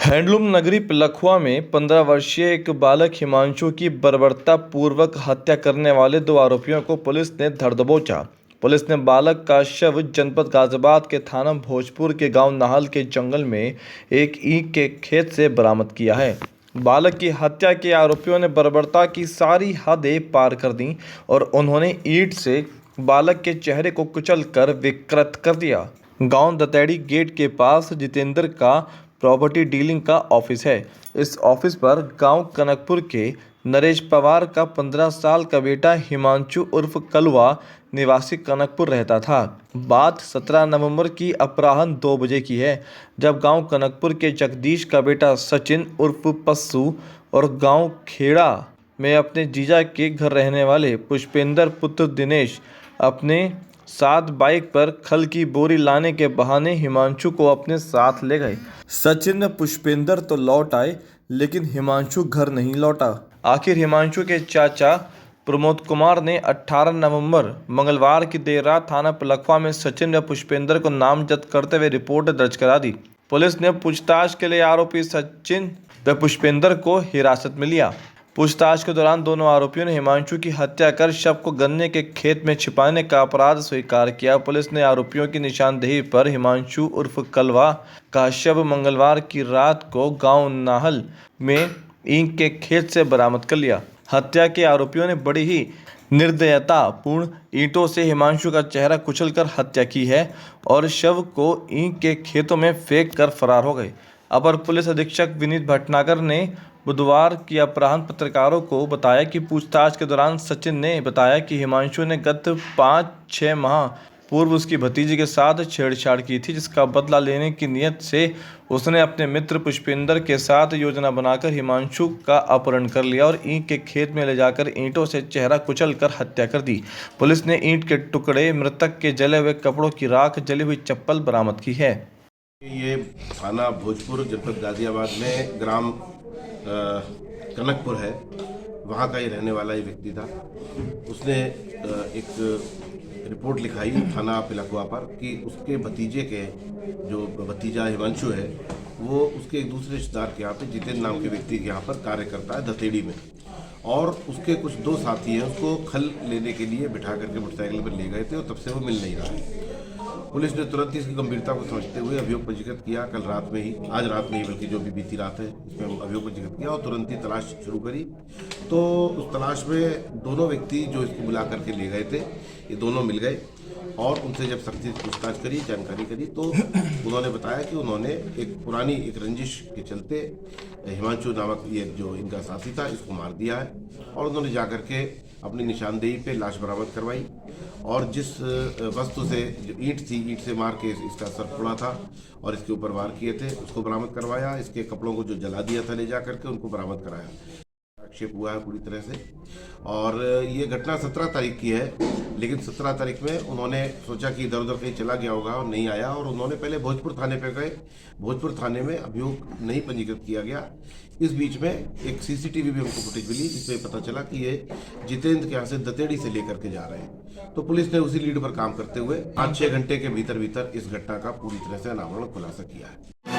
Handloom नगरी पिलखुआ में 15 वर्षीय एक बालक हिमांशु की बर्बरतापूर्वक हत्या करने वाले 2 आरोपियों को पुलिस ने धर दबोचा। पुलिस ने बालक का शव जनपद गाजियाबाद के थाना भोजपुर के गांव नाहल के जंगल में एक ईंट के खेत से बरामद किया है। बालक की हत्या के आरोपियों ने बर्बरता की सारी हदें पार कर दी और उन्होंने ईंट से बालक के चेहरे को कुचलकर विकृत कर दिया। गांव दतेड़ी गेट के पास जितेंद्र का प्रॉपर्टी डीलिंग का ऑफिस है। इस ऑफिस पर गांव कनकपुर के नरेश पवार का 15 साल का बेटा हिमांशु उर्फ कलवा निवासी कनकपुर रहता था। बात 17 नवंबर की अपराह्न 2 बजे की है, जब गांव कनकपुर के जगदीश का बेटा सचिन उर्फ पस्सू और गांव खेड़ा में अपने जीजा के घर रहने वाले पुष्पेंद्र पुत्र दिनेश अपने साथ बाइक पर खल की बोरी लाने के बहाने हिमांशु को अपने साथ ले गए। सचिन व पुष्पेंद्र तो लौट आए, लेकिन हिमांशु घर नहीं लौटा। आखिर हिमांशु के चाचा प्रमोद कुमार ने 18 नवंबर मंगलवार की देर रात थाना पिलखुआ में सचिन व पुष्पेंद्र को नामजद करते हुए रिपोर्ट दर्ज करा दी। पुलिस ने पूछताछ के लिए आरोपी सचिन व पुष्पेंद्र को हिरासत में लिया। पूछताछ के दौरान दोनों आरोपियों ने हिमांशु की हत्या कर शव को गन्ने के खेत में छिपाने का अपराध स्वीकार किया। पुलिस ने आरोपियों की निशानदेही पर हिमांशु उर्फ कलवा का शव मंगलवार की रात को गांव नाहल में ईंट के खेत से बरामद कर लिया। हत्या के आरोपियों ने बड़ी ही निर्दयतापूर्ण ईंटों से हिमांशु का चेहरा कुचलकर हत्या की है और शव को ईंट के खेतों में फेंक कर फरार हो गए। अपर पुलिस अधीक्षक विनीत भटनागर ने बुधवार की अपराह्न पत्रकारों को बताया कि पूछताछ के दौरान सचिन ने बताया कि हिमांशु ने गत 5-6 माह पूर्व उसकी भतीजी के साथ छेड़छाड़ की थी, जिसका बदला लेने की नीयत से उसने अपने मित्र पुष्पेंद्र के साथ योजना बनाकर हिमांशु का अपहरण कर लिया और ईंट के खेत में ले जाकर ईंटों से चेहरा कुचलकर हत्या कर दी। पुलिस ने ईंट के टुकड़े, मृतक के जले हुए कपड़ों की राख, जली हुई चप्पल बरामद की है। ये थाना भोजपुर जनपद गाजियाबाद में ग्राम कनकपुर है, वहाँ का ही रहने वाला ही व्यक्ति था। उसने एक रिपोर्ट लिखाई थाना पिलखुआ पर कि उसके भतीजे के जो भतीजा हिमांशु है वो उसके एक दूसरे रिश्तेदार के यहाँ पे जितेंद्र नाम के व्यक्ति के यहाँ पर कार्य करता है दतेड़ी में, और उसके कुछ 2 साथी हैं उसको खल लेने के लिए बिठा करके मोटरसाइकिल पर ले गए थे और तब से वो मिल नहीं रहा है। पुलिस ने तुरंत इसकी गंभीरता को समझते हुए अभियोग पंजीकृत किया। कल रात में ही, आज रात में ही बल्कि जो भी बीती रात है, इसमें अभियोग पंजीकृत किया और तुरंत ही तलाश शुरू करी। तो उस तलाश में दोनों व्यक्ति जो इसको बुला करके ले गए थे, ये दोनों मिल गए और उनसे जब सख्ती से पूछताछ करी, जानकारी करी, तो उन्होंने बताया कि उन्होंने एक पुरानी एक रंजिश के चलते हिमांशु नामक ये जो इनका साथी था इसको मार दिया है और उन्होंने जाकर के अपनी निशानदेही पे लाश बरामद करवाई और जिस वस्तु से जो ईंट थी, ईंट से मार के इसका सर फोड़ा था और इसके ऊपर वार किए थे उसको बरामद करवाया। इसके कपड़ों को जो जला दिया था ले जा करके उनको बरामद कराया। आक्षेप हुआ है पूरी तरह से। और ये घटना 17 तारीख की है, लेकिन 17 तारीख में उन्होंने सोचा कि इधर उधर कहीं चला गया होगा और नहीं आया और उन्होंने पहले भोजपुर थाने पे गए। भोजपुर थाने में अभियोग नहीं पंजीकृत किया गया। इस बीच में एक सीसीटीवी भी हमको फुटेज मिली जिसमें पता चला कि ये जितेंद्र के यहाँ से दतेड़ी से लेकर के जा रहे हैं। तो पुलिस ने उसी लीड पर काम करते हुए 5-6 घंटे के भीतर इस घटना का पूरी तरह से अनावरण खुलासा किया है।